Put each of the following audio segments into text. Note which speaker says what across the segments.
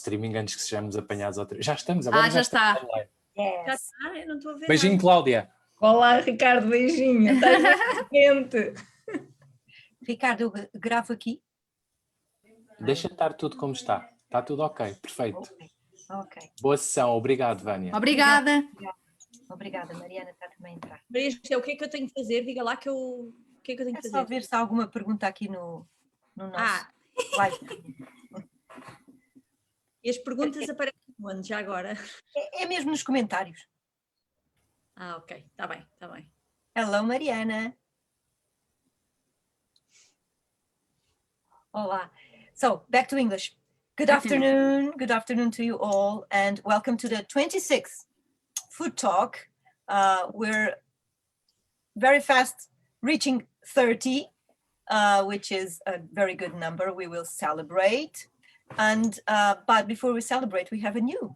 Speaker 1: streaming antes que sejamos apanhados outra. Já estamos, agora
Speaker 2: já está.
Speaker 1: Online.
Speaker 3: Yes.
Speaker 4: Já está, eu não estou a ver
Speaker 1: Beijinho,
Speaker 4: nada.
Speaker 1: Cláudia.
Speaker 3: Olá, Ricardo, beijinho. Estás bem contente?
Speaker 2: Ricardo, eu gravo aqui.
Speaker 1: Deixa estar tudo como está. Está tudo ok, perfeito.
Speaker 2: Ok.
Speaker 1: Boa sessão, obrigado, Vânia.
Speaker 2: Obrigada.
Speaker 3: Obrigada, Mariana está também a entrar.
Speaker 4: Maria José, o que é que eu tenho que fazer? Diga lá que eu... O que é que eu tenho que
Speaker 2: É
Speaker 4: fazer?
Speaker 2: só ver se há alguma pergunta aqui no nosso live.
Speaker 4: E as perguntas aparecem onde, já agora?
Speaker 2: É mesmo nos comentários.
Speaker 4: Ok, está bem, está bem.
Speaker 2: Hello, Mariana. Hola. So, back to English. Good afternoon. Good afternoon to you all, and welcome to the 26th Food Talk. We're very fast reaching 30, which is a very good number. We will celebrate. And but before we celebrate, we have a new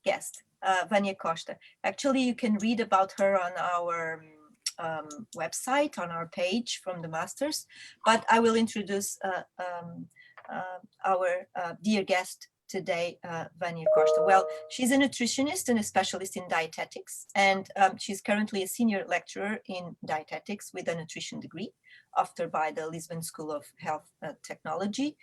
Speaker 2: guest, Vânia Costa. Actually, you can read about her on our website, on our page from the Masters, but I will introduce our dear guest today, Vânia Costa. Well, she's a nutritionist and a specialist in dietetics, and she's currently a senior lecturer in dietetics with a nutrition degree, offered by the Lisbon School of Health Technology,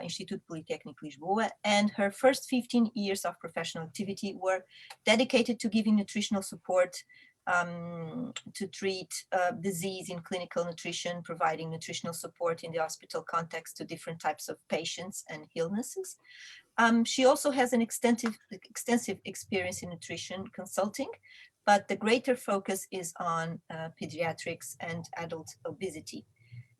Speaker 2: Instituto Politécnico Lisboa, and her first 15 years of professional activity were dedicated to giving nutritional support to treat disease in clinical nutrition, providing nutritional support in the hospital context to different types of patients and illnesses. She also has an extensive experience in nutrition consulting, but the greater focus is on pediatrics and adult obesity.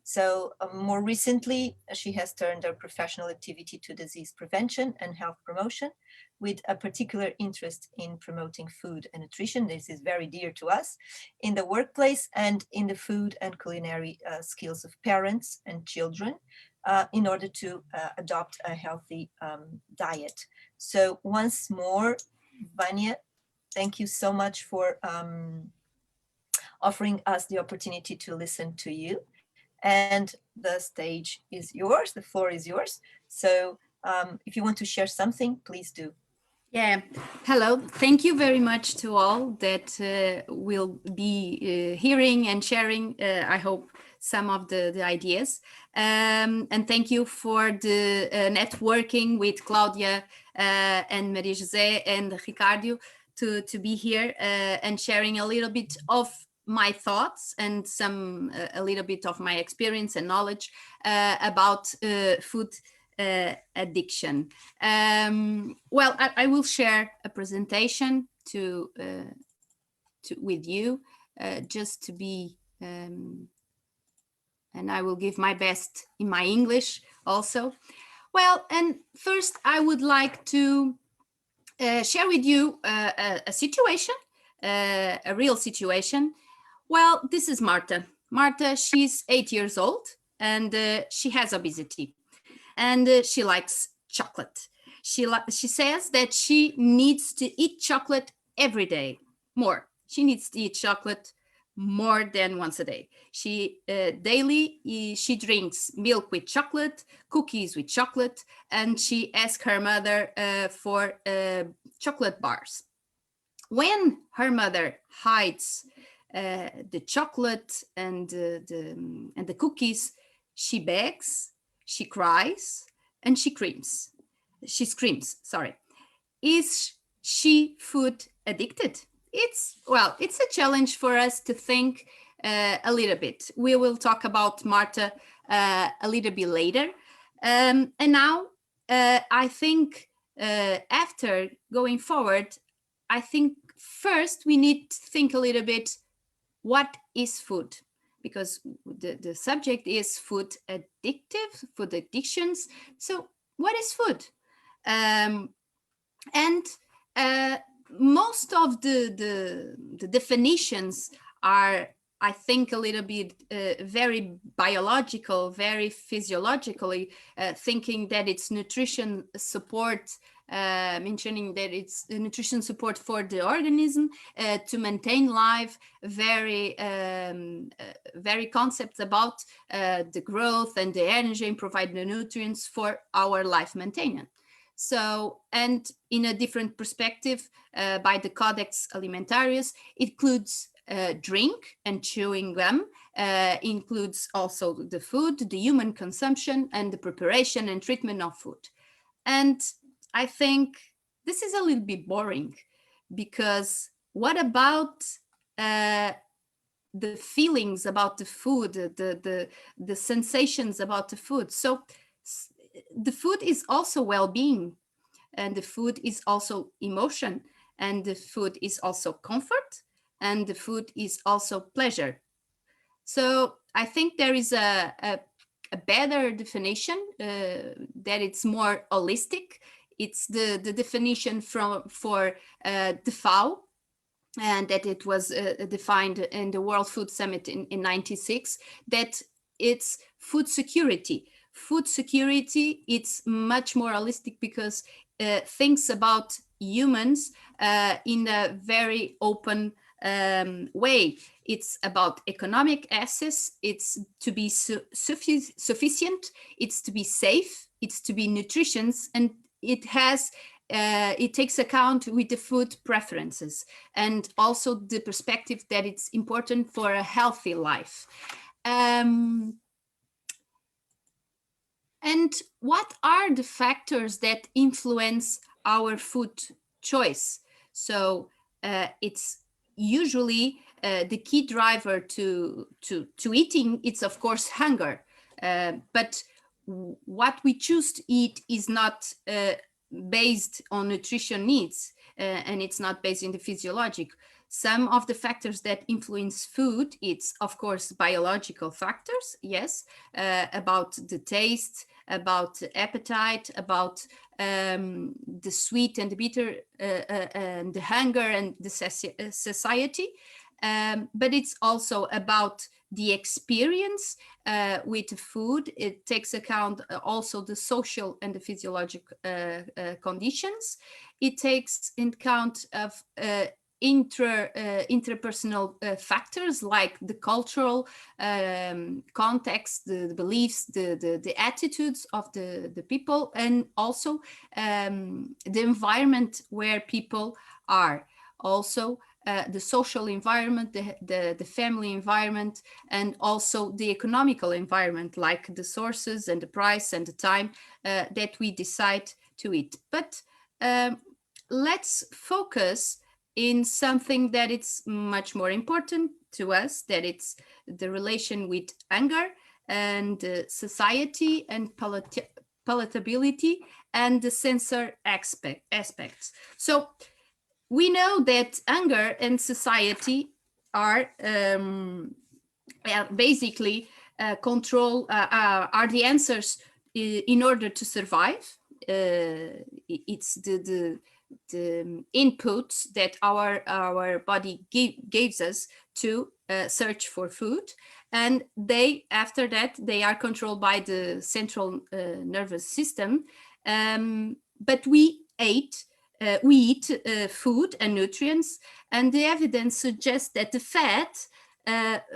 Speaker 2: So more recently, she has turned her professional activity to disease prevention and health promotion, with a particular interest in promoting food and nutrition. This is very dear to us in the workplace and in the food and culinary skills of parents and children in order to adopt a healthy diet. So once more, Vânia, thank you so much for offering us the opportunity to listen to you. And the stage is yours, the floor is yours. So if you want to share something, please do.
Speaker 5: Yeah, hello. Thank you very much to all that will be hearing and sharing, I hope, some of the ideas. And thank you for the networking with Claudia and Maria José and Ricardo to be here and sharing a little bit of my thoughts and a little bit of my experience and knowledge about food addiction. Well, I will share a presentation with you just to be, and I will give my best in my English also. Well, and first I would like to share with you a situation, a real situation. Well, this is Marta. Marta, she's 8 years old and she has obesity and she likes chocolate. She says that she needs to eat chocolate every day, more. She needs to eat chocolate more than once a day. She daily, she drinks milk with chocolate, cookies with chocolate, and she asks her mother for chocolate bars. When her mother hides the chocolate and the cookies, she begs, she cries, and she screams. Sorry. Is she food addicted? It's a challenge for us to think a little bit. We will talk about Marta a little bit later. And now I think after going forward, I think first we need to think a little bit, what is food? Because the subject is food addictions. So what is food? Most of the definitions are, I think, a little bit very biological, very physiologically, thinking that it's nutrition support, mentioning that it's nutrition support for the organism to maintain life, very concepts about the growth and the energy and provide the nutrients for our life maintenance. So, and in a different perspective, by the Codex Alimentarius, it includes drink and chewing gum, includes also the food, the human consumption, and the preparation and treatment of food. And I think this is a little bit boring, because what about the feelings about the food, the sensations about the food? So the food is also well-being, and the food is also emotion, and the food is also comfort, and the food is also pleasure. So I think there is a better definition that it's more holistic. It's the definition for the FAO, and that it was defined in the World Food Summit in 96, that it's food security. Food security, it's much more holistic, because thinks about humans in a very open way. It's about economic access, it's to be sufficient, it's to be safe, it's to be nutritious, and it has it takes account with the food preferences, and also the perspective that it's important for a healthy life. And what are the factors that influence our food choice? So it's usually the key driver to eating. It's of course hunger, but what we choose to eat is not based on nutrition needs, and it's not based in the physiologic. Some of the factors that influence food, it's of course biological factors, yes, about the taste, about appetite, about the sweet and the bitter, and the hunger and the satiety. But it's also about the experience with food. It takes account also the social and the physiologic conditions. It takes in account of interpersonal factors like the cultural context, the beliefs, the attitudes of the people, and also the environment where people are. Also, the social environment, the family environment, and also the economical environment, like the sources and the price and the time that we decide to eat. But let's focus in something that it's much more important to us, that it's the relation with hunger and society and palatability and the sensory aspects. So we know that hunger and society are basically control, are the answers in order to survive. It's the inputs that our body gives us to search for food, and they, after that, they are controlled by the central nervous system. But we eat food and nutrients, and the evidence suggests that the fat,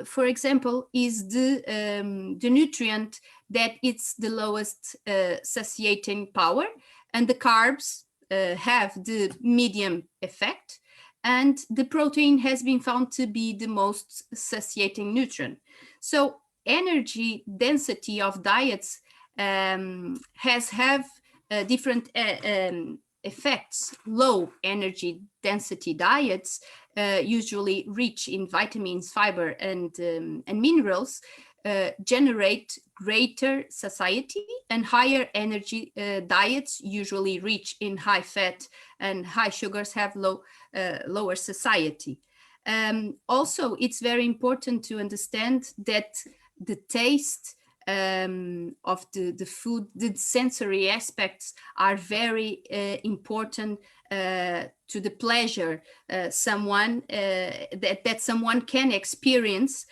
Speaker 5: for example, is the nutrient that it's the lowest satiating power, and the carbs have the medium effect, and the protein has been found to be the most satiating nutrient. So energy density of diets have different effects. Low energy density diets, usually rich in vitamins, fiber, and minerals, generate greater satiety, and higher energy diets, usually rich in high fat and high sugars, have lower satiety. Also, it's very important to understand that the taste of the food, the sensory aspects are very important to the pleasure that someone can experience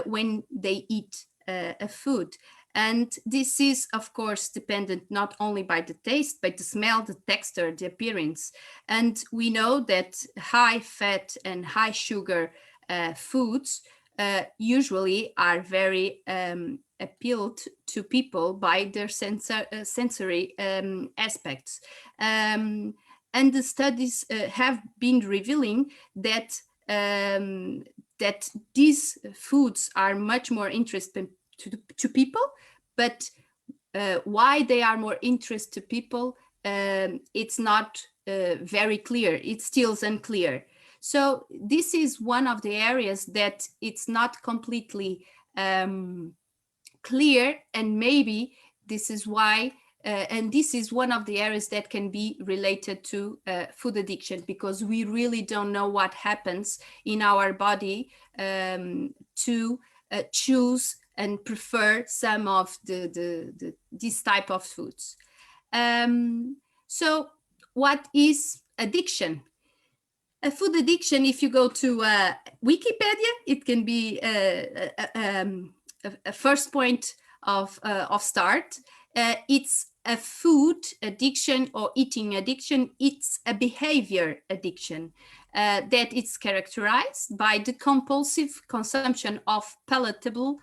Speaker 5: when they eat a food. And this is, of course, dependent not only by the taste, but the smell, the texture, the appearance. And we know that high fat and high sugar foods usually are very appealed to people by their sensory aspects. And the studies have been revealing that that these foods are much more interesting to people, but why they are more interest to people, it's not very clear. It's still unclear. So this is one of the areas that it's not completely clear, and maybe this is why, and this is one of the areas that can be related to food addiction, because we really don't know what happens in our body to choose and prefer some of this type of foods. So what is addiction? A food addiction, if you go to Wikipedia, it can be a first point of start. It's a food addiction or eating addiction. It's a behavior addiction that is characterized by the compulsive consumption of palatable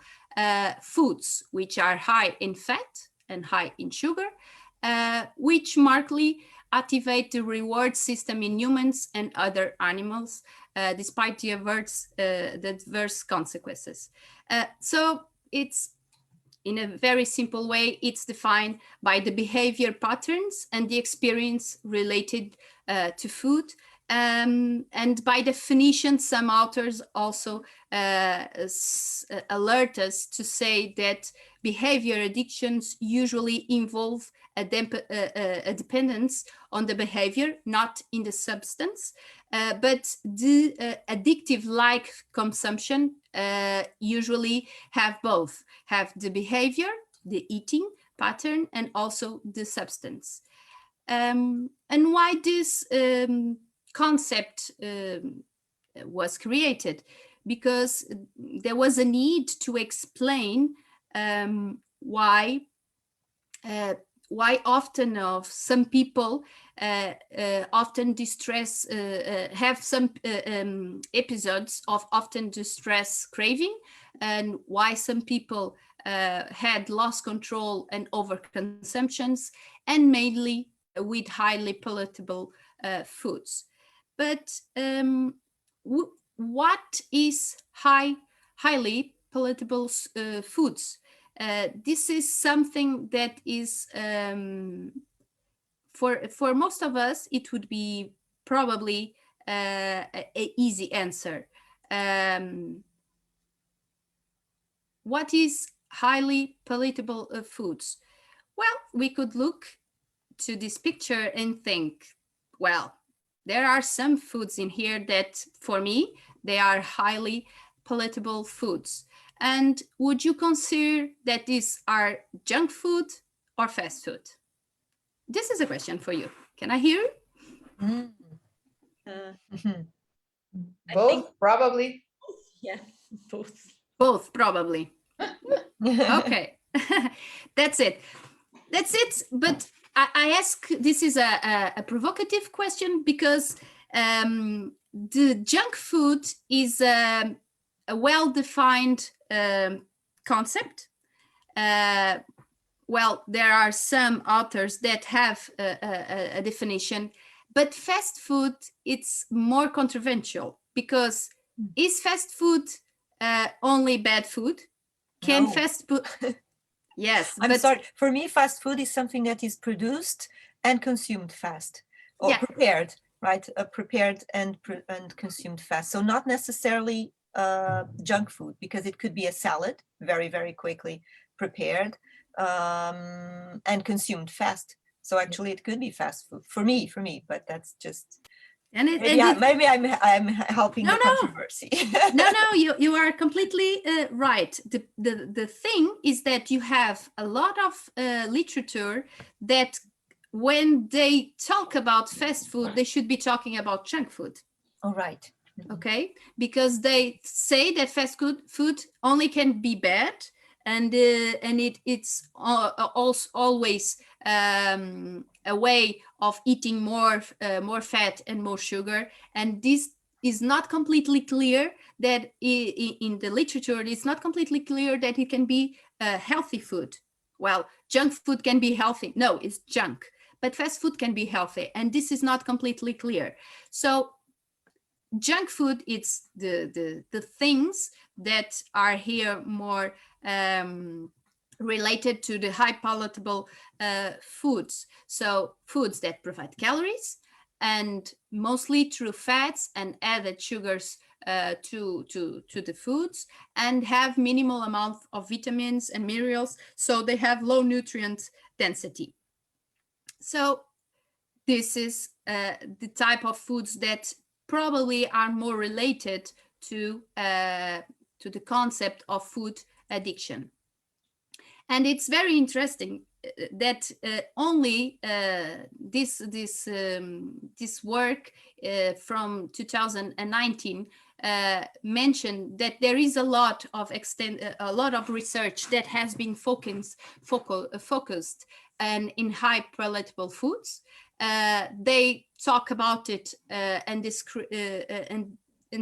Speaker 5: foods, which are high in fat and high in sugar, which markedly activate the reward system in humans and other animals, despite the adverse consequences. So it's, in a very simple way, it's defined by the behavior patterns and the experience related to food. And by definition, some authors also alert us to say that behavior addictions usually involve a dependence on the behavior, not in the substance, but the addictive-like consumption usually have both, have the behavior, the eating pattern, and also the substance. And why this concept was created? Because there was a need to explain why often of some people often distress, have some episodes of often distress craving, and why some people had lost control and overconsumptions, and mainly with highly palatable foods. But what is highly palatable foods? This is something that is, for most of us, it would be probably an easy answer. What is highly palatable foods? Well, we could look to this picture and think, well, there are some foods in here that, for me, they are highly palatable foods. And would you consider that these are junk food or fast food? This is a question for you. Can I hear?
Speaker 2: Mm.
Speaker 3: Both,
Speaker 4: think-
Speaker 3: probably.
Speaker 4: Yeah, both.
Speaker 5: Both, probably. Okay, that's it. That's it. But I ask, this is a provocative question, because the junk food is a well-defined concept. Well, there are some authors that have a definition, but fast food, it's more controversial, because is fast food only bad food? Can
Speaker 2: No.
Speaker 5: fast food? Yes,
Speaker 2: I'm
Speaker 5: but
Speaker 2: sorry. For me, fast food is something that is produced and consumed fast, or
Speaker 5: Yeah.
Speaker 2: prepared, right? Prepared and consumed fast. So not necessarily junk food, because it could be a salad, very, very quickly prepared and consumed fast. So actually, it could be fast food for me. But that's just
Speaker 5: and it,
Speaker 2: maybe I'm helping
Speaker 5: No,
Speaker 2: the
Speaker 5: no.
Speaker 2: controversy.
Speaker 5: no, you are completely right. The thing is that you have a lot of literature that, when they talk about fast food, they should be talking about junk food.
Speaker 2: All right.
Speaker 5: Okay, because they say that fast food only can be bad, and it's also always a way of eating more fat and more sugar, and this is not completely clear that in the literature, it's not completely clear that it can be healthy food. Well, junk food can be healthy. No, it's junk. But fast food can be healthy. And this is not completely clear. So junk food, it's the things that are here more related to the high palatable foods. So foods that provide calories and mostly through fats and added sugars to the foods, and have minimal amount of vitamins and minerals, so they have low nutrient density. So this is the type of foods that probably are more related to the concept of food addiction. And it's very interesting that only this work from 2019 mentioned that there is a lot of research that has been focused and in high palatable foods. They talk about it and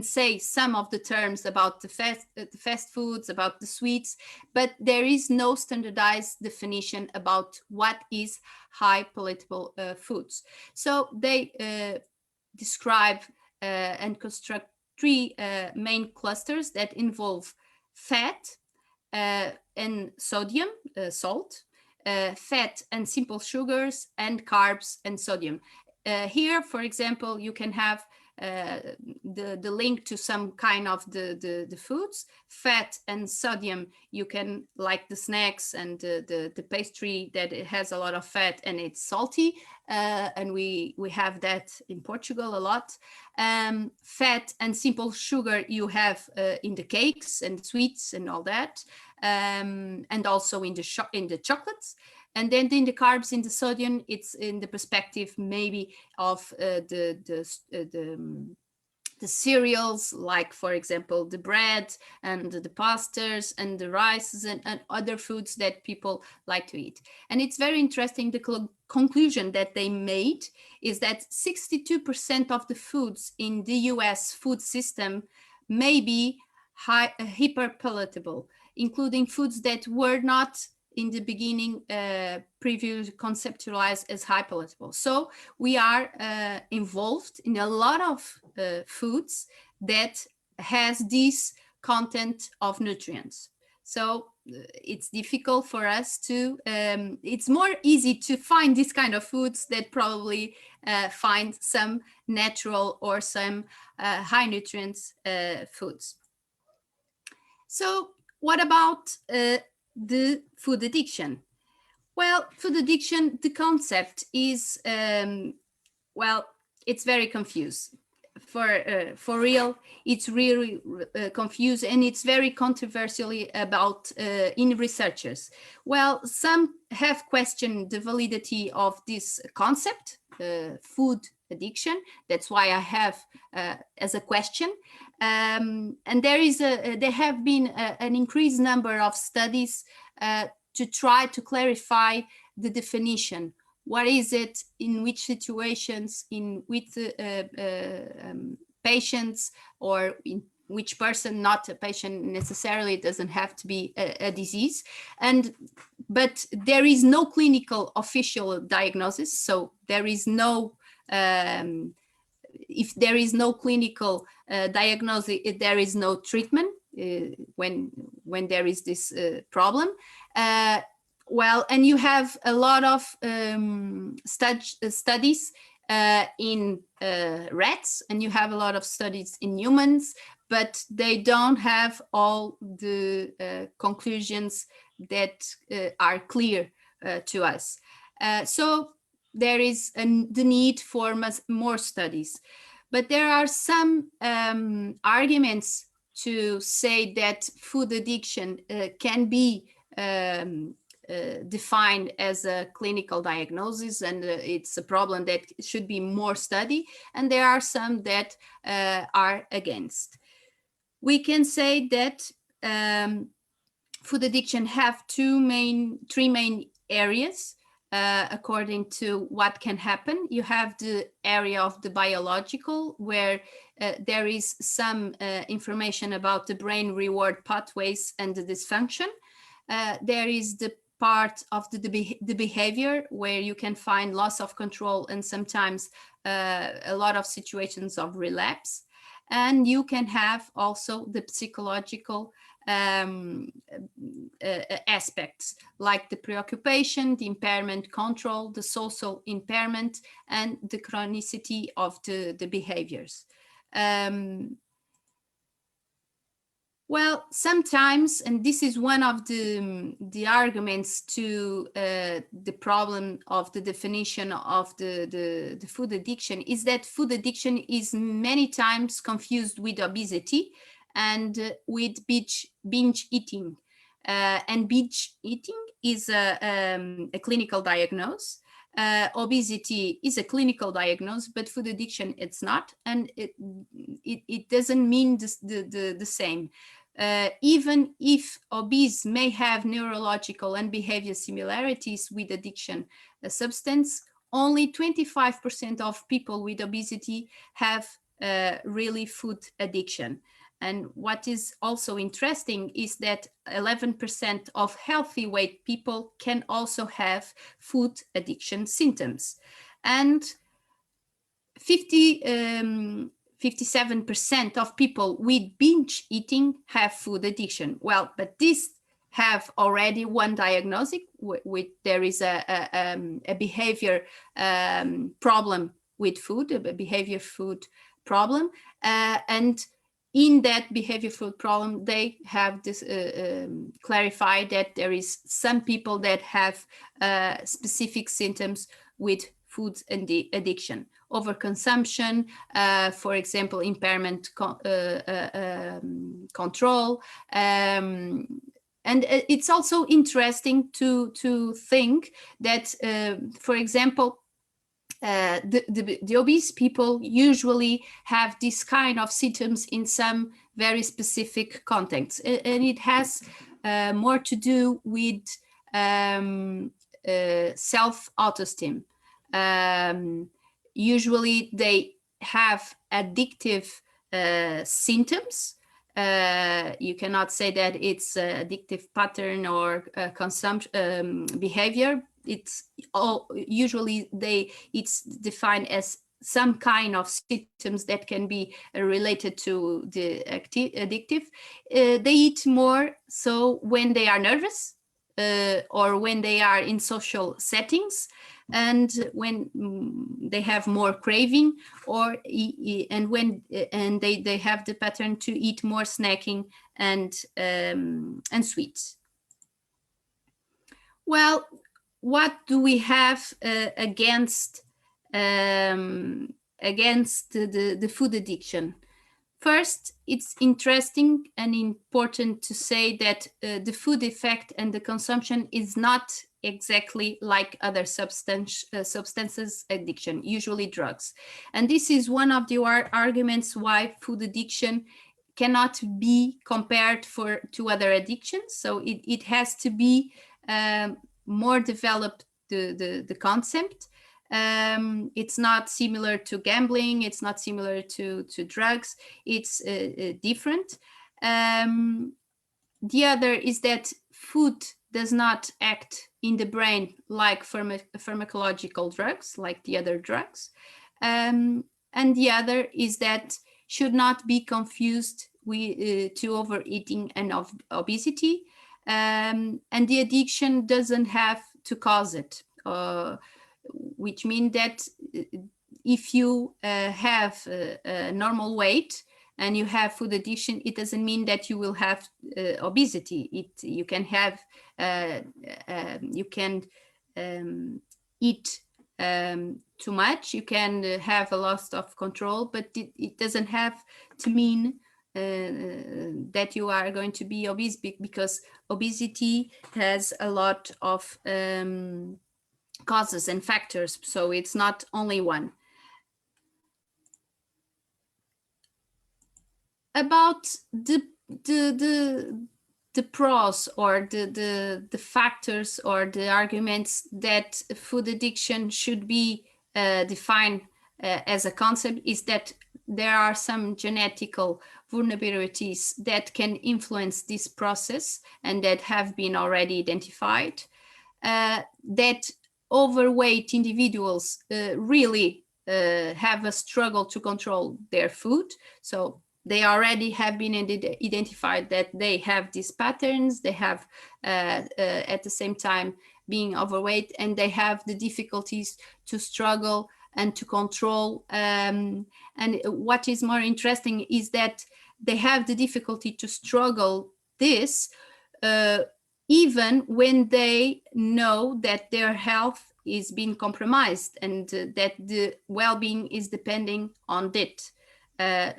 Speaker 5: say some of the terms about the fast foods, about the sweets, but there is no standardized definition about what is high palatable foods. So they describe and construct three main clusters that involve fat and sodium, salt, fat and simple sugars, and carbs and sodium. Here, for example, you can have the link to some kind of the foods. Fat and sodium, you can, like the snacks and the pastry that it has a lot of fat and it's salty, and we have that in Portugal a lot. Fat and simple sugar you have in the cakes and sweets and all that, and also in the chocolates. And then in the carbs, in the sodium, it's in the perspective maybe of the cereals, like, for example, the bread and the pastas and the rices and other foods that people like to eat. And it's very interesting, the conclusion that they made is that 62% of the foods in the US food system may be hyperpalatable, including foods that were not in the beginning previously conceptualized as high palatable. So we are involved in a lot of foods that has this content of nutrients. So it's difficult for us to, it's more easy to find this kind of foods that probably find some natural or some high nutrients foods. So what about the food addiction? Well, food addiction, the concept is, well, it's very confused. For real, it's really confused, and it's very controversially about in researchers. Well, some have questioned the validity of this concept, food addiction. That's why I have as a question. And there have been an increased number of studies to try to clarify the definition. What is it, in which situations, in which patients, or in which person, not a patient necessarily, it doesn't have to be a disease. But there is no clinical official diagnosis. So there is no, if there is no clinical diagnosis, there is no treatment when there is this problem. Well, and you have a lot of studies in rats, and you have a lot of studies in humans, but they don't have all the conclusions that are clear to us. So there is the need for more studies. But there are some arguments to say that food addiction can be defined as a clinical diagnosis, and it's a problem that should be more studied, and there are some that are against. We can say that food addiction have three main areas. according to what can happen. You have the area of the biological, where there is some information about the brain reward pathways and the dysfunction. There is the part of the behavior, where you can find loss of control and sometimes a lot of situations of relapse. And you can have also the psychological aspects, like the preoccupation, the impairment control, the social impairment, and the chronicity of the behaviors. Well, sometimes, and this is one of the arguments to the problem of the definition of the food addiction, is that food addiction is many times confused with obesity and with binge eating. And binge eating is a clinical diagnosis. Obesity is a clinical diagnosis, but food addiction, it's not. And it doesn't mean the same. Even if obese may have neurological and behavior similarities with addiction substance, only 25% of people with obesity have really food addiction. And what is also interesting is that 11% of healthy weight people can also have food addiction symptoms. And 57% of people with binge eating have food addiction. Well, but these have already one diagnosis, with there is a behavior problem with food, a behavior food problem, and in that behavior food problem, they have this clarified that there is some people that have specific symptoms with food addiction, overconsumption, for example, impairment control. And it's also interesting to think that, for example, the obese people usually have this kind of symptoms in some very specific contexts, and it has more to do with self-esteem. Usually they have addictive symptoms. You cannot say that it's addictive pattern or consumption behavior. It's all usually it's defined as some kind of symptoms that can be related to the addictive. They eat more so when they are nervous or when they are in social settings, and when they have more craving, or and when they have the pattern to eat more snacking and sweets. Well, what do we have against the food addiction? First, it's interesting and important to say that the food effect and the consumption is not exactly like other substances addiction, usually drugs. And this is one of the arguments why food addiction cannot be compared to other addictions. So it has to be more developed, the concept. It's not similar to gambling, it's not similar to drugs, it's different. The other is that food does not act in the brain like pharmacological drugs, like the other drugs. And the other is that should not be confused with to overeating and obesity. And the addiction doesn't have to cause it. Which means that if you have a normal weight and you have food addiction, it doesn't mean that you will have obesity. You can have, you can eat too much, you can have a loss of control, but it doesn't have to mean that you are going to be obese, because obesity has a lot of causes and factors, so it's not only one. About the the pros or the factors or the arguments that food addiction should be defined as a concept is that there are some genetical vulnerabilities that can influence this process and that have been already identified, that overweight individuals really have a struggle to control their food. So they already have been identified that they have these patterns, they have at the same time being overweight, and they have the difficulties to struggle and to control. And what is more interesting is that they have the difficulty to struggle this even when they know that their health is being compromised and that the well-being is depending on it.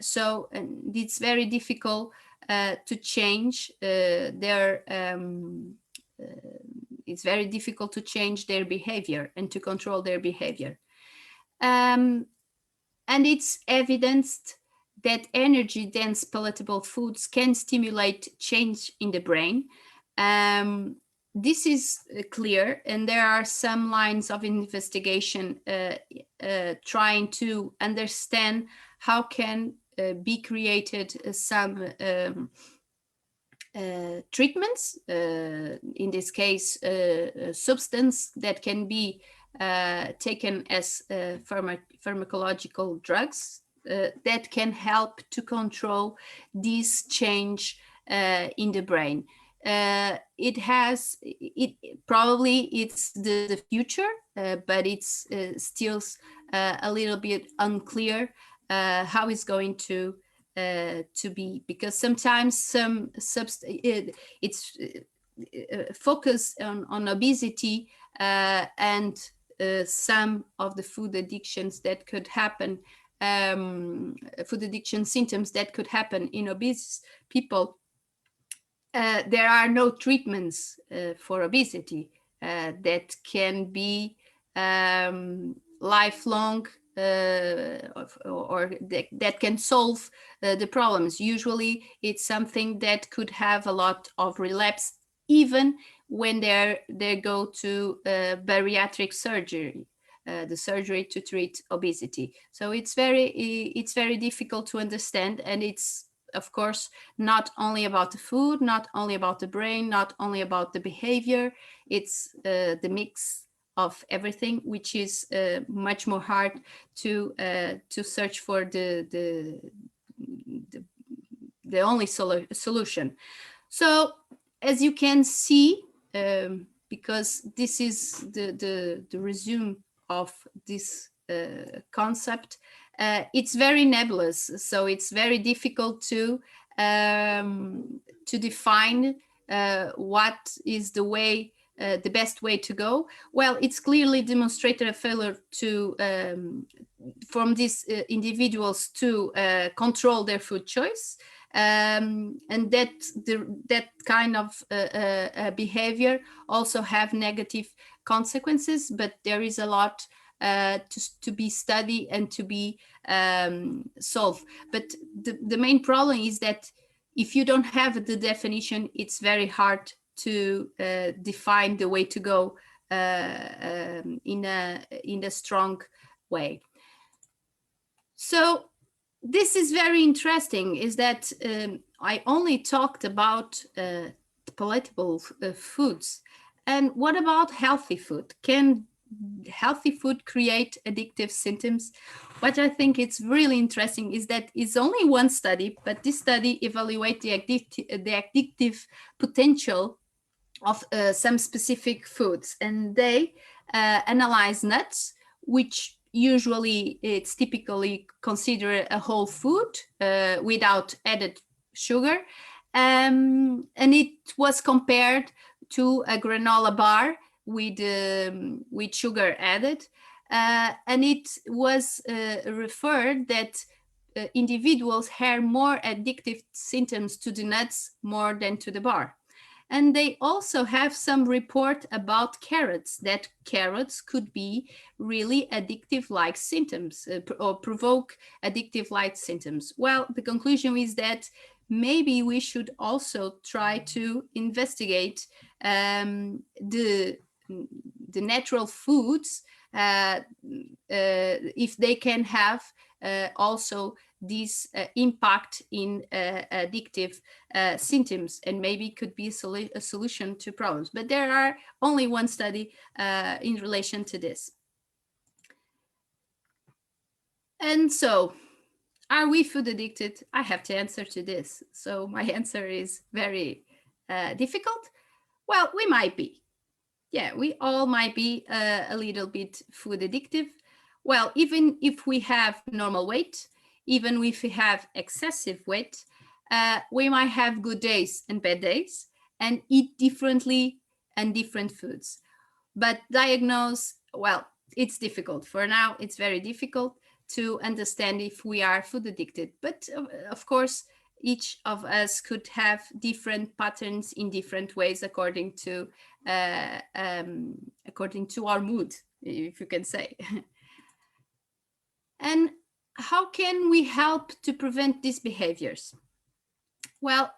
Speaker 5: So it's very difficult to change it's very difficult to change their behavior and to control their behavior. And it's evidenced that energy-dense palatable foods can stimulate change in the brain. This is clear, and there are some lines of investigation trying to understand how can be created some treatments, in this case, a substance that can be taken as pharmacological drugs that can help to control this change in the brain. Probably it's the future, but it's still a little bit unclear how it's going to be, because sometimes it's focused on obesity and some of the food addictions that could happen, food addiction symptoms that could happen in obese people. There are no treatments for obesity that can be lifelong or that can solve the problems. Usually it's something that could have a lot of relapse even when they go to bariatric surgery, the surgery to treat obesity. So it's very difficult to understand, and it's of course not only about the food, not only about the brain, not only about the behavior. It's the mix of everything, which is much more hard to search for the only solution. So as you can see, because this is the resume of this concept, it's very nebulous, so it's very difficult to define what is the best way to go. Well, it's clearly demonstrated a failure to from these individuals to control their food choice, and that kind of behavior also have negative consequences, but there is a lot to be studied and to be solved. But the main problem is that if you don't have the definition, it's very hard to define the way to go in a strong way. So this is very interesting, is that I only talked about palatable foods. And what about healthy food? Can healthy food create addictive symptoms? What I think it's really interesting is that it's only one study, but this study evaluates the addictive potential of some specific foods, and they analyze nuts, which usually it's typically considered a whole food without added sugar, and it was compared to a granola bar with sugar added, and it was referred that individuals had more addictive symptoms to the nuts more than to the bar. And they also have some report about carrots, that carrots could be really addictive-like symptoms or provoke addictive-like symptoms. Well, the conclusion is that maybe we should also try to investigate the natural foods, if they can have also this impact in addictive symptoms, and maybe could be a solution to problems. But there are only one study in relation to this. And so, are we food addicted? I have to answer to this. So my answer is very difficult. Well, we might be. Yeah, we all might be a little bit food addictive. Well, even if we have normal weight, even if we have excessive weight, we might have good days and bad days and eat differently and different foods. But diagnose, well, it's difficult. For now, it's very difficult to understand if we are food addicted. But of course, each of us could have different patterns in different ways according to our mood, if you can say. And how can we help to prevent these behaviors? Well,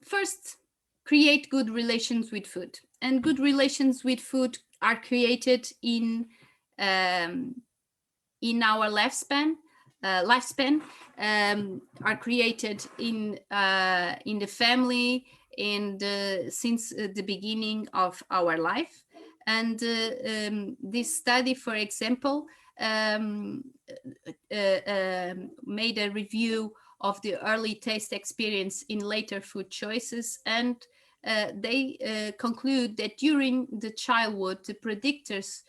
Speaker 5: first, create good relations with food. And good relations with food are created in our lifespan, are created in the family, since the beginning of our life. And this study, for example, made a review of the early taste experience in later food choices, and they conclude that during the childhood, the predictors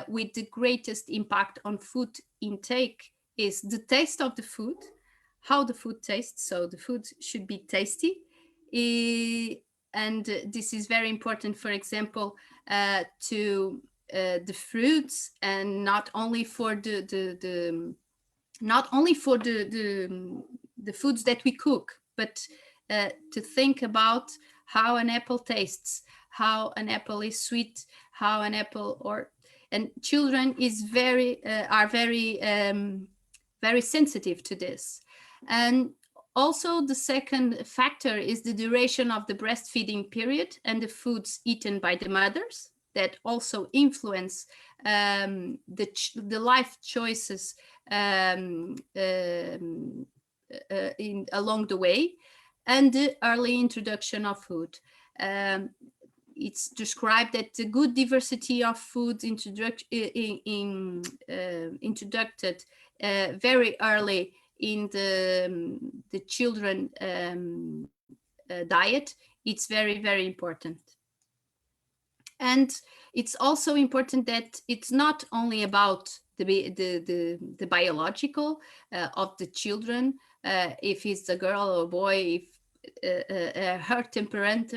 Speaker 5: with the greatest impact on food intake is the taste of the food, how the food tastes. So the food should be tasty. And this is very important, for example, to the fruits, and not only for the foods that we cook, but to think about how an apple tastes, how an apple is sweet, how an apple and children are very sensitive to this. And also the second factor is the duration of the breastfeeding period and the foods eaten by the mothers that also influence the life choices along the way, and the early introduction of food. It's described that the good diversity of foods introduced very early in the children diet. It's very, very important. And it's also important that it's not only about the biological of the children, if it's a girl or a boy, if her temperament,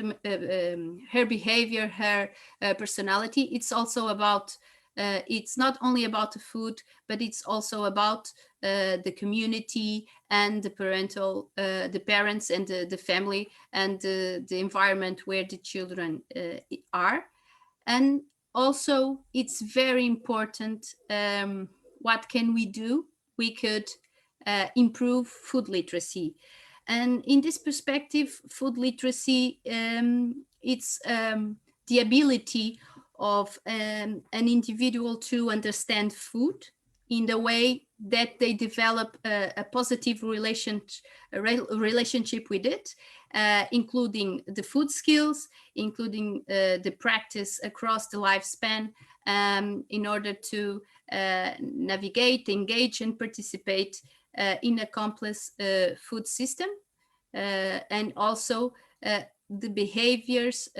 Speaker 5: her behavior, her personality. It's also about, it's not only about the food, but it's also about the community and the parents and the family and the environment where the children are. And also, it's very important, what can we do? We could improve food literacy. And in this perspective, food literacy, it's the ability of an individual to understand food in the way that they develop a positive relationship with it, including the food skills, including the practice across the lifespan, in order to navigate, engage, and participate in a complex food system, and also the behaviors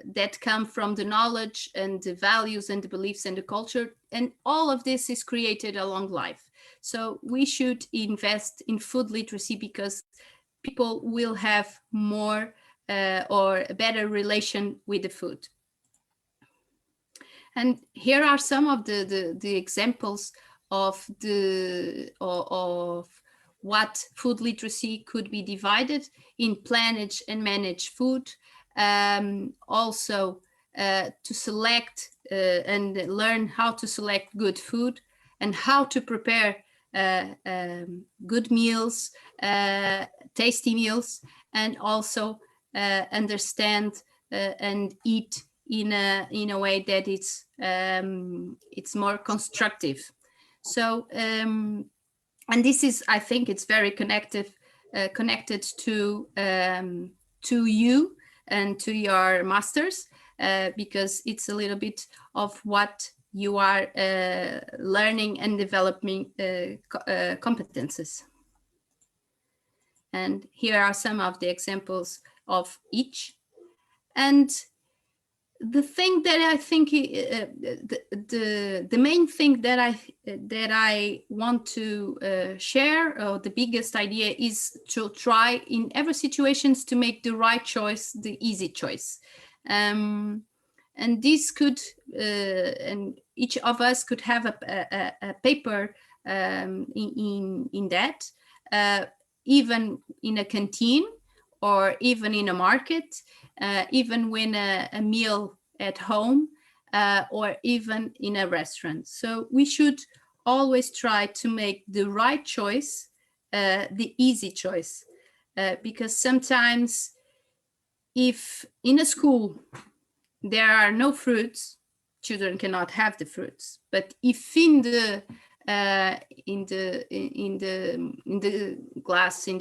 Speaker 5: that come from the knowledge and the values and the beliefs and the culture. And all of this is created along life. So we should invest in food literacy because people will have more or a better relation with the food. And here are some of the examples of what food literacy could be divided in planage and manage food. Also to select and learn how to select good food and how to prepare good meals, tasty meals, and also understand and eat in a way that it's more constructive. So and this is, I think, it's very connected to you and to your masters, because it's a little bit of what you are learning and developing competences. And here are some of the examples of each. And the thing that I think, the main thing that I want to share, or the biggest idea, is to try in every situations to make the right choice, the easy choice. And this could, and each of us could have a paper in that, even in a canteen, or even in a market, even when a meal at home, or even in a restaurant. So we should always try to make the right choice, the easy choice, because sometimes if in a school there are no fruits, children cannot have the fruits. But if in the glass, in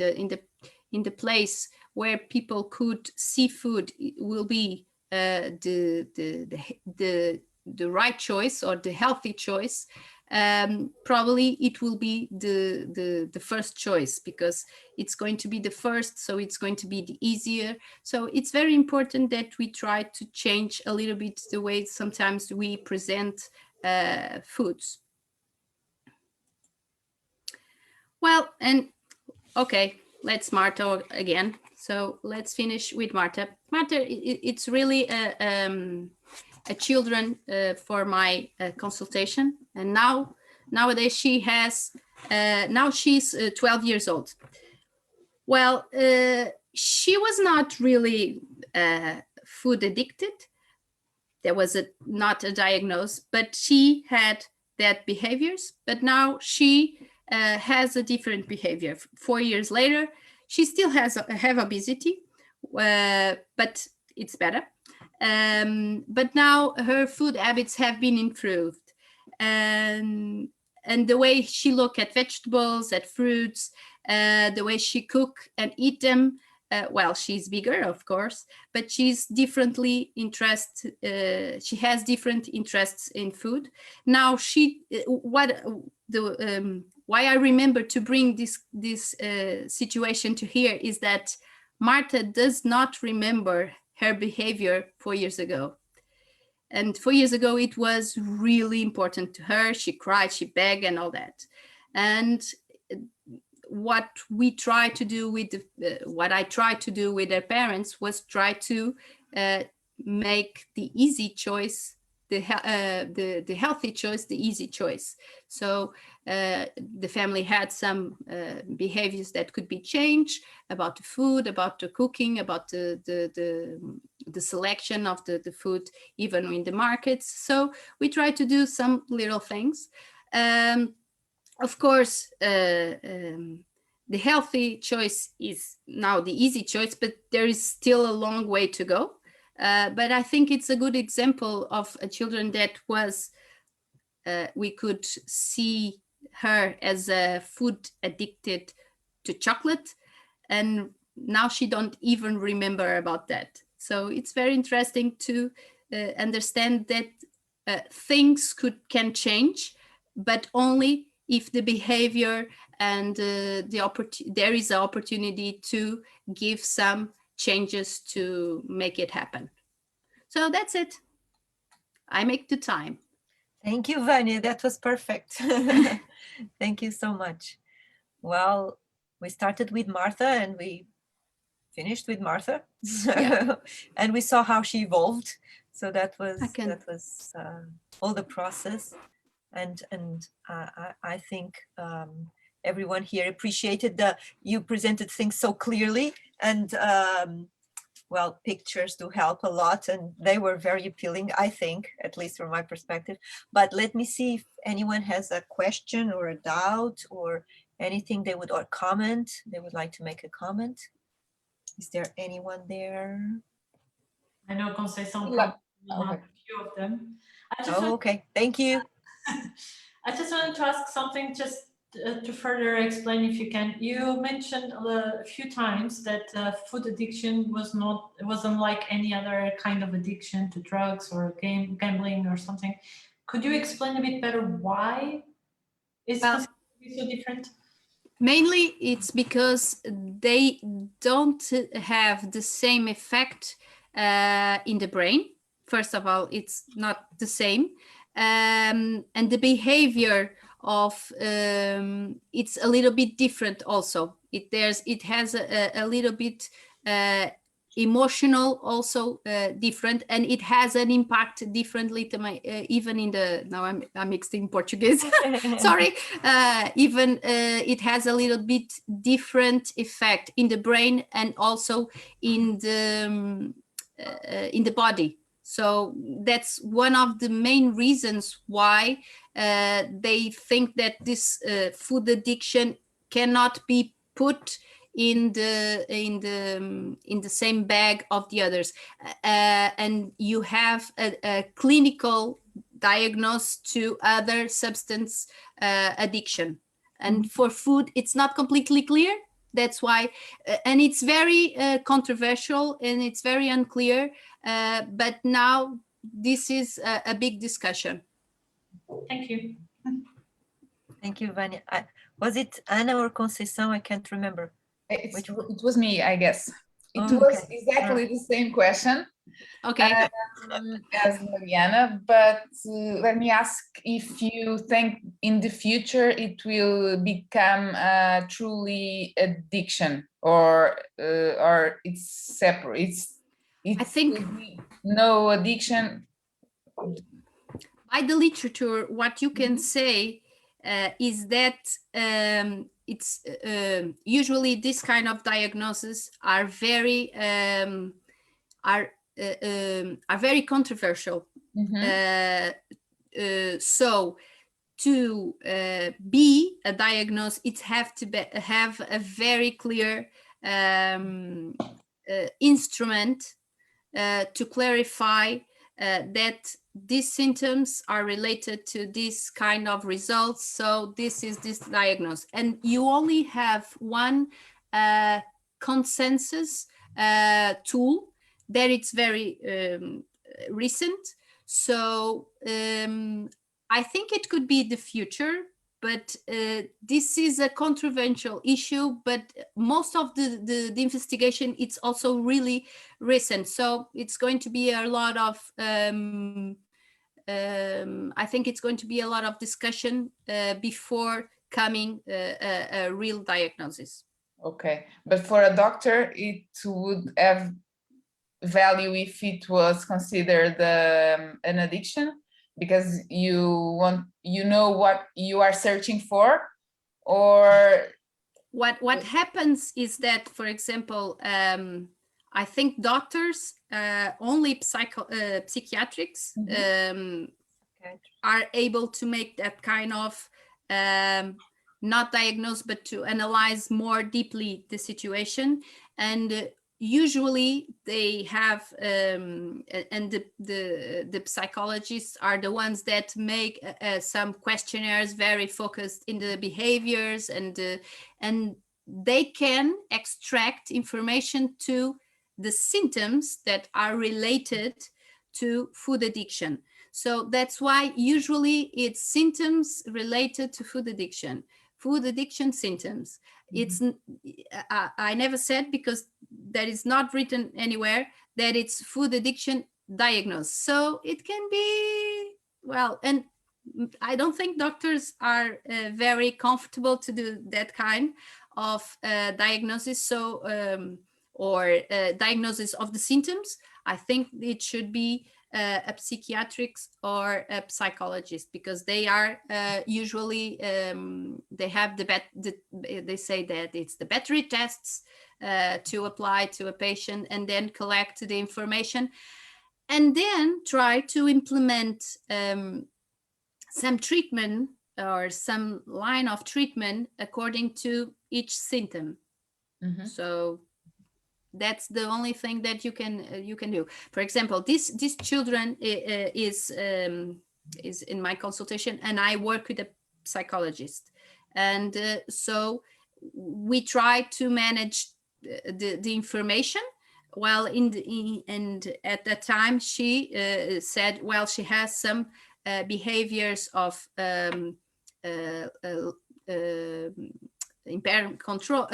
Speaker 5: the place where people could see food, it will be the right choice, or the healthy choice. Probably it will be the first choice, because it's going to be the first, so it's going to be the easier. So it's very important that we try to change a little bit the way sometimes we present foods. Well, and okay, let's Marta again. So let's finish with Marta. Marta, it's really a children for my consultation, and nowadays she has now she's 12 years old. Well, she was not really food addicted. There was not a diagnosis, but she had that behaviors. But now she has a different behavior. 4 years later, she still have obesity, but it's better. But now her food habits have been improved, and the way she look at vegetables, at fruits, the way she cook and eat them. Well, she's bigger, of course, but she's differently interested. She has different interests in food. Now why I remember to bring this situation to here is that Marta does not remember her behavior 4 years ago. And 4 years ago, it was really important to her. She cried, she begged, and all that. And what we try to do with what I tried to do with their parents was try to make the easy choice, the healthy choice, the easy choice. So the family had some behaviors that could be changed about the food, about the cooking, about the selection of the food, even in the markets. So we try to do some little things. Of course, the healthy choice is now the easy choice, but there is still a long way to go. But I think it's a good example of a children that was, we could see her as a food addicted to chocolate, and now she don't even remember about that. So it's very interesting to understand that things can change, but only if the behavior and there is an opportunity to give some changes to make it happen. So that's it. I make the time.
Speaker 2: Thank you, Vânia. That was perfect. Thank you so much. Well, we started with Martha and we finished with Martha.
Speaker 5: Yeah.
Speaker 2: And we saw how she evolved. So that was all the process. And I think everyone here appreciated you presented things so clearly, and well, pictures do help a lot, and they were very appealing, I think, at least from my perspective. But let me see if anyone has a question or a doubt or anything they would, or comment, they would like to make a comment. Is there anyone there?
Speaker 6: I know Conceição
Speaker 3: Yeah.
Speaker 6: probably have
Speaker 3: Okay.
Speaker 6: a few of them.
Speaker 2: Oh, okay, thank you.
Speaker 6: I just wanted to ask something just to further explain if you can. You mentioned a few times that food addiction was unlike any other kind of addiction to drugs or gambling or something. Could you explain a bit better why it's
Speaker 5: Well,
Speaker 6: considered to be so different?
Speaker 5: Mainly it's because they don't have the same effect in the brain. First of all, it's not the same. And the behavior of it's a little bit different also. It has a little bit emotional also different, and it has an impact differently to my even in the now I'm mixed in Portuguese. Sorry, even it has a little bit different effect in the brain and also in the body. So that's one of the main reasons why they think that this food addiction cannot be put in the same bag of the others, and you have a clinical diagnosis to other substance addiction, and for food it's not completely clear. That's why and it's very controversial and it's very unclear, but now this is a big discussion.
Speaker 6: Thank you.
Speaker 2: Thank you, Vânia. Was it Anna or Conceição? I can't remember.
Speaker 3: It was me, I guess. It
Speaker 2: Oh,
Speaker 3: was
Speaker 2: okay.
Speaker 3: exactly the same question
Speaker 5: Okay.
Speaker 3: as Mariana, but let me ask if you think in the future it will become truly addiction, or it's separate.
Speaker 5: I think
Speaker 3: no addiction.
Speaker 5: by the literature, what you can say is that it's usually this kind of diagnoses are very controversial. So to be a diagnosis, it have to have a very clear instrument to clarify that these symptoms are related to this kind of results. So this is this diagnosis, and you only have one consensus tool that it's very recent. So I think it could be the future, but this is a controversial issue, but most of the investigation, it's also really recent. So it's going to be a lot of, I think it's going to be a lot of discussion before coming a real diagnosis.
Speaker 3: Okay, but for a doctor, it would have value if it was considered an addiction, because you know what you are searching for, or
Speaker 5: what happens is that, for example, I think doctors only psychiatrics are able to make that kind of not diagnose, but to analyze more deeply the situation. And usually they have and the psychologists are the ones that make some questionnaires very focused in the behaviors, and they can extract information to the symptoms that are related to food addiction. So that's why usually it's symptoms related to food addiction symptoms. It's I never said, because that is not written anywhere, that it's food addiction diagnosis. So it can be, well, and I don't think doctors are very comfortable to do that kind of diagnosis. So or diagnosis of the symptoms. I think it should be a psychiatrist or a psychologist, because they are usually they have they say that it's the battery tests to apply to a patient, and then collect the information, and then try to implement some treatment or some line of treatment according to each symptom.
Speaker 3: Mhm.
Speaker 5: So that's the only thing that you can do. For example, this children is in my consultation, and I work with a psychologist, and so we try to manage the information. While and at that time she said, well, she has some behaviors of impaired control,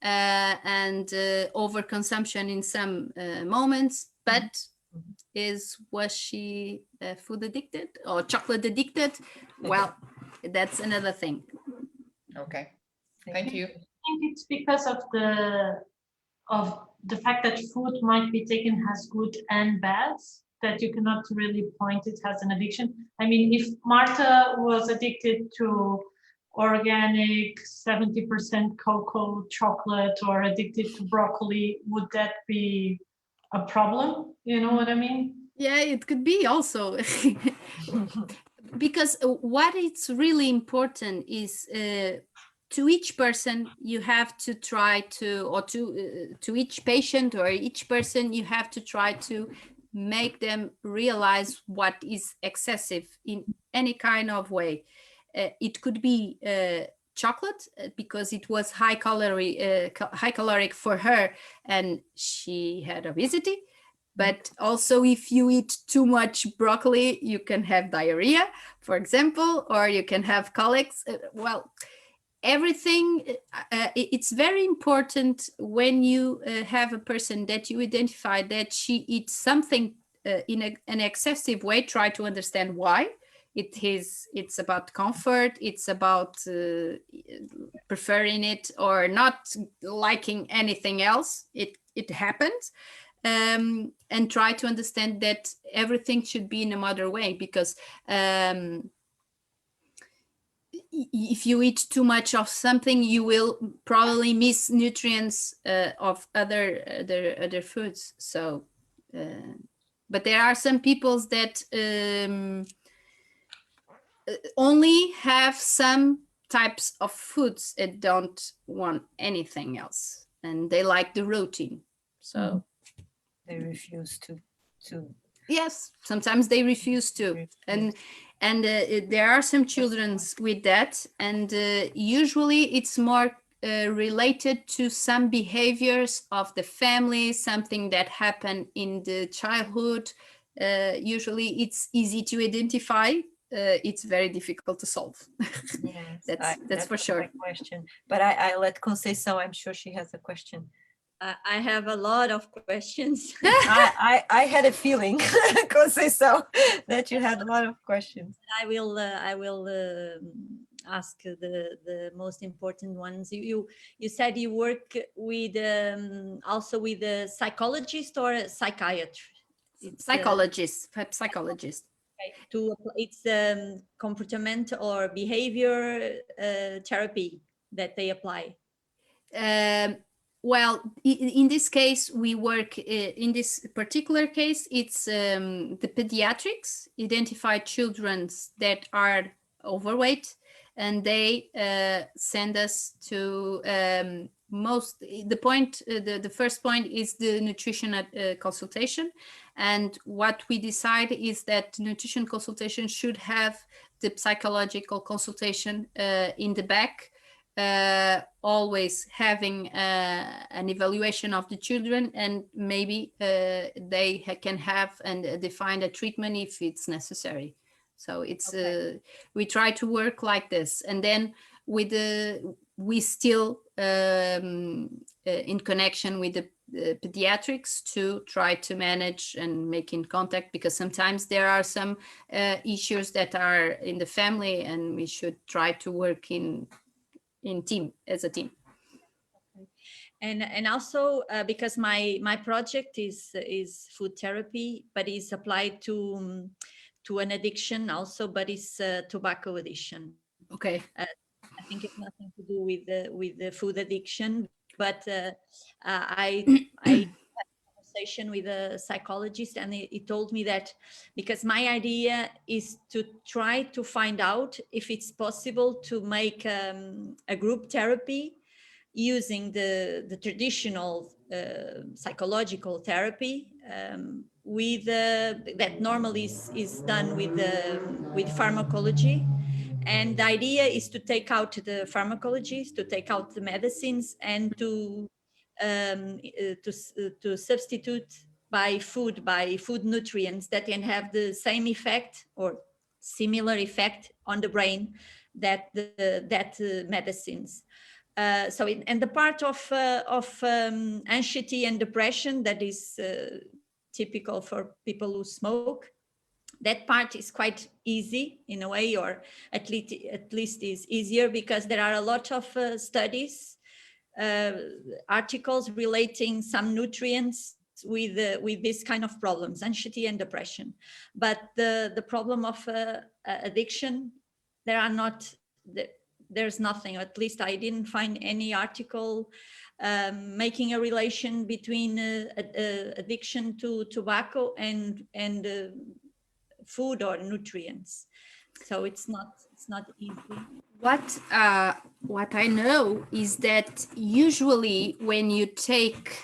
Speaker 5: and overconsumption in some moments. But was she food addicted or chocolate addicted? Well, that's another thing.
Speaker 3: Okay, thank you.
Speaker 6: I think it's because of the fact that food might be taken as good and bad, that you cannot really point it as an addiction. I mean, if Marta was addicted to organic 70% cocoa chocolate, or addicted to broccoli, would that be a problem? You know what I mean?
Speaker 5: Yeah, it could be also. Because what it's really important is to each person you have to try to, or to each patient or each person you have to try to make them realize what is excessive in any kind of way. It could be chocolate because it was high caloric for her and she had obesity. But also, if you eat too much broccoli, you can have diarrhea, for example, or you can have colics. Well, everything, it's very important when you have a person that you identify that she eats something in an excessive way, try to understand why. It's about comfort, it's about preferring it or not liking anything else. It happens. And try to understand that everything should be in a moderate way, because if you eat too much of something, you will probably miss nutrients of other foods. So, but there are some peoples that only have some types of foods and don't want anything else, and they like the routine. So.
Speaker 2: They refuse to.
Speaker 5: Yes, sometimes they refuse to, and there are some children with that, and usually it's more related to some behaviors of the family, something that happened in the childhood. Usually it's easy to identify. It's very difficult to solve.
Speaker 2: Yes,
Speaker 5: that's for sure.
Speaker 2: My question, but I let Conceição. I'm sure she has a question.
Speaker 4: I have a lot of questions.
Speaker 2: I had a feeling, Conceição, that you had a lot of questions.
Speaker 4: I will ask the most important ones. You said you work with also with a psychologist or a psychiatrist?
Speaker 5: Psychologist.
Speaker 4: It's comportment or behavior therapy that they apply.
Speaker 5: Well, in this case, we work in this particular case, it's the pediatrics identify children that are overweight, and they send us to the first point is the nutrition consultation. And what we decide is that nutrition consultation should have the psychological consultation in the back, always having an evaluation of the children, and maybe they can have and define a treatment if it's necessary. So it's we try to work like this, and then with we still in connection with the pediatrics to try to manage and make in contact, because sometimes there are some issues that are in the family, and we should try to work in team, as a team.
Speaker 4: And also because my project is food therapy, but is applied to an addiction also, but it's tobacco addiction.
Speaker 5: Okay.
Speaker 4: I think it's nothing to do with the food addiction, but I had a conversation with a psychologist, and he told me that because my idea is to try to find out if it's possible to make a group therapy using the traditional psychological therapy with that normally is done with pharmacology. And the idea is to take out the pharmacologies, to take out the medicines, and to substitute by food nutrients that can have the same effect or similar effect on the brain that medicines. And the part of anxiety and depression that is typical for people who smoke, that part is quite easy in a way, or at least is easier, because there are a lot of studies, articles relating some nutrients with this kind of problems, anxiety and depression. But the problem of addiction, there's nothing, or at least I didn't find any article making a relation between addiction to tobacco and food or nutrients. So it's not easy.
Speaker 5: What I know is that usually when you take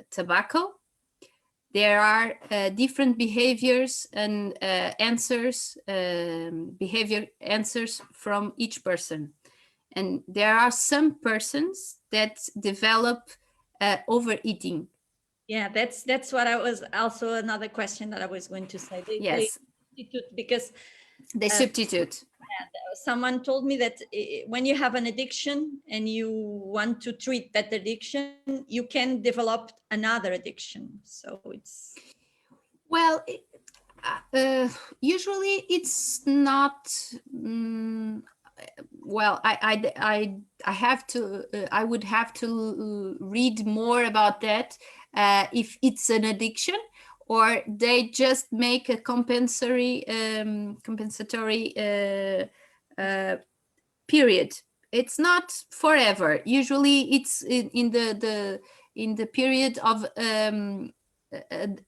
Speaker 5: tobacco, there are different behaviors and behavior answers from each person. And there are some persons that develop overeating.
Speaker 4: Yeah, that's what I was also another question that I was going to say.
Speaker 5: Yes.
Speaker 4: Because
Speaker 5: they substitute.
Speaker 4: Someone told me that when you have an addiction and you want to treat that addiction, you can develop another addiction. So it's...
Speaker 5: Well, usually it's not... well, I have to, I would have to read more about that, if it's an addiction, or they just make a compensatory period. It's not forever. Usually it's in the period of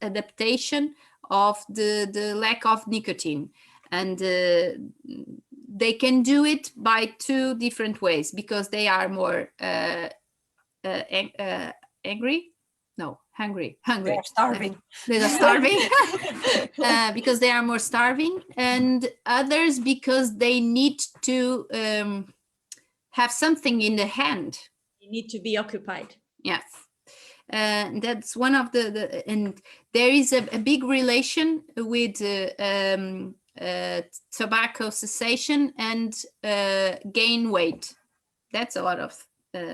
Speaker 5: adaptation of the lack of nicotine. And they can do it by two different ways, because they are more angry. No, hungry.
Speaker 2: They're starving.
Speaker 5: They are starving because they are more starving, and others because they need to have something in the hand.
Speaker 4: You need to be occupied.
Speaker 5: Yes. That's one of the and there is a big relation with tobacco cessation and gain weight. That's a lot of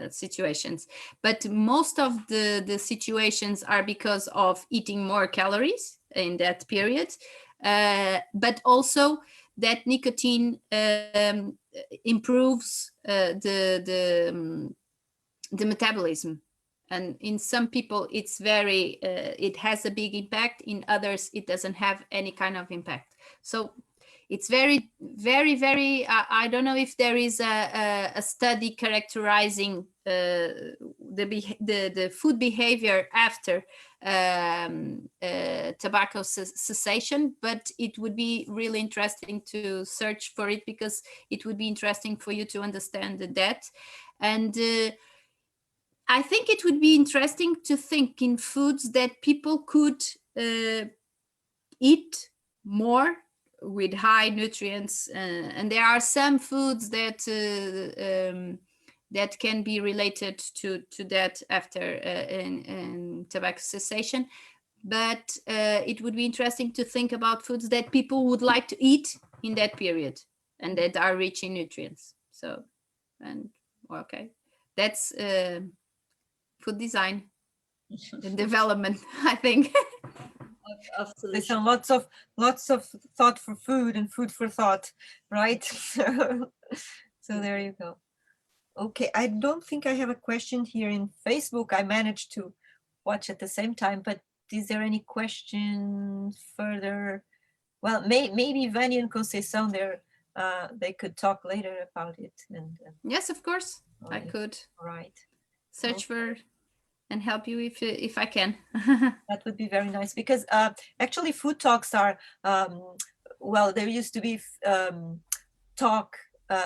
Speaker 5: situations, but most of the situations are because of eating more calories in that period, but also that nicotine improves the metabolism, and in some people it's very it has a big impact, in others it doesn't have any kind of impact. So it's very, very, very, I don't know if there is a study characterizing the food behavior after tobacco cessation, but it would be really interesting to search for it, because it would be interesting for you to understand that. And I think it would be interesting to think in foods that people could eat more with high nutrients, and there are some foods that that can be related to that after in tobacco cessation. But it would be interesting to think about foods that people would like to eat in that period and that are rich in nutrients. So, and okay, that's food design and development, I think.
Speaker 4: Absolutely.
Speaker 2: So lots of thought for food and food for thought, right? So there you go. Okay, I don't think I have a question here in Facebook. I managed to watch at the same time, but is there any question further? Well, maybe Vânia and Conceição there, they could talk later about it. And
Speaker 5: Yes, of course, I
Speaker 2: okay,
Speaker 5: could
Speaker 2: all right,
Speaker 5: search for and help you if I can.
Speaker 2: that would be very nice because actually food talks are well, there used to be talk,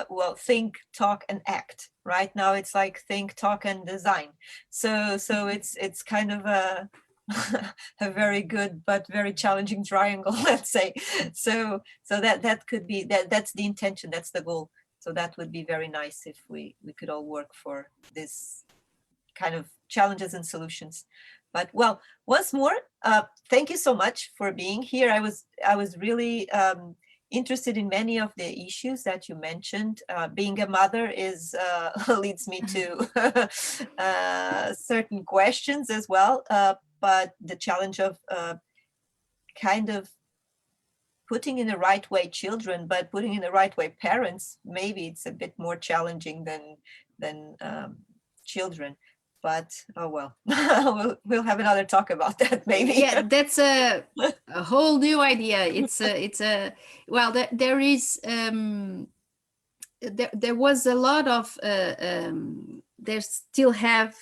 Speaker 2: well, think, talk, and act. Right now, it's like think, talk, and design. So it's kind of a a very good but very challenging triangle, let's say. So that could be that's the intention, that's the goal. So that would be very nice if we could all work for this kind of challenges and solutions. But well, once more, thank you so much for being here. I was really interested in many of the issues that you mentioned. Being a mother is leads me to certain questions as well. But the challenge of kind of putting in the right way children, but putting in the right way parents, maybe it's a bit more challenging than children. But oh well, we'll have another talk about that maybe.
Speaker 5: Yeah, that's a whole new idea. It's a well, there is there was a lot of there still have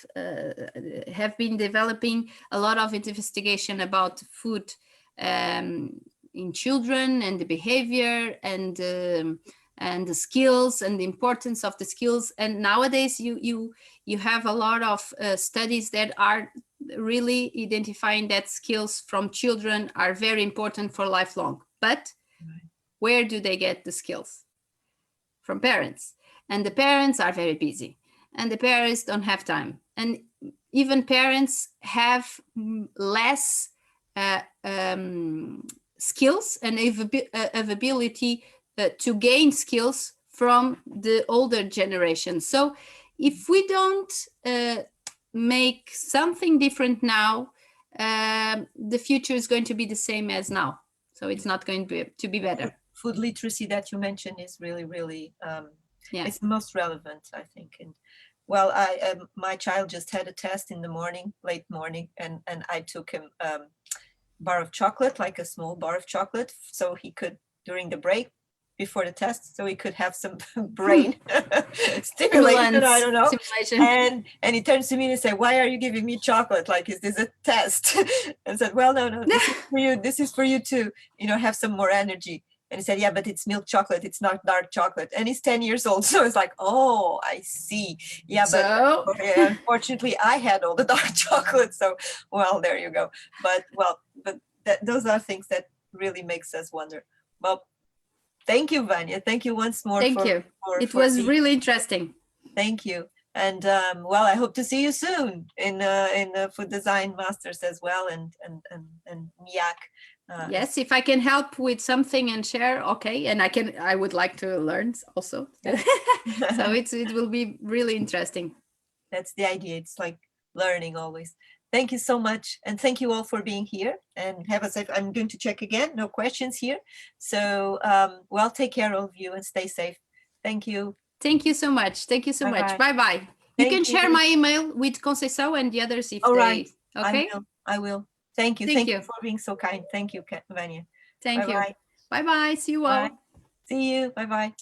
Speaker 5: been developing a lot of investigation about food in children and the behavior and the skills and the importance of the skills. And nowadays you have a lot of studies that are really identifying that skills from children are very important for lifelong. But where do they get the skills? From parents. And the parents are very busy. And the parents don't have time. And even parents have less skills and ability to gain skills from the older generation. So if we don't make something different now, the future is going to be the same as now. So it's not going to be better.
Speaker 2: Food literacy that you mentioned is really
Speaker 5: Yeah.
Speaker 2: it's most relevant, I think. And well, my child just had a test in the morning, late morning, and I took him bar of chocolate, like a small bar of chocolate, so he could, during the break before the test, so he could have some brain stimulation, I don't know.
Speaker 5: Simulation.
Speaker 2: And he turns to me and said, "Why are you giving me chocolate? Like, is this a test?" And said, "Well, no, this is for you. This is for you to, have some more energy." And he said, "Yeah, but it's milk chocolate. It's not dark chocolate." And he's 10 years old. So it's like, oh, I see. Yeah,
Speaker 5: So
Speaker 2: but unfortunately, I had all the dark chocolate. So, well, there you go. But those are things that really makes us wonder. Well, thank you, Vânia. Thank you once more.
Speaker 5: Thank you. It was really interesting.
Speaker 2: Thank you. And well, I hope to see you soon in Food Design Masters as well, and MIAC.
Speaker 5: Yes, if I can help with something and share, okay. And I would like to learn also. So it will be really interesting.
Speaker 2: That's the idea. It's like learning always. Thank you so much. And thank you all for being here, and have a safe, I'm going to check again, no questions here. So, well, take care of you and stay safe. Thank you.
Speaker 5: Thank you so much. Thank you so much.
Speaker 2: Bye-bye.
Speaker 5: Bye-bye. You can share my email with Conceição and the others if
Speaker 2: All
Speaker 5: they,
Speaker 2: right.
Speaker 5: okay?
Speaker 2: I will. Thank you.
Speaker 5: Thank
Speaker 2: Thank
Speaker 5: you.
Speaker 2: you for being so kind. Thank you, Vânia.
Speaker 5: Thank you.
Speaker 2: Bye-bye.
Speaker 5: Bye-bye. See you all.
Speaker 2: Bye. See you. Bye-bye.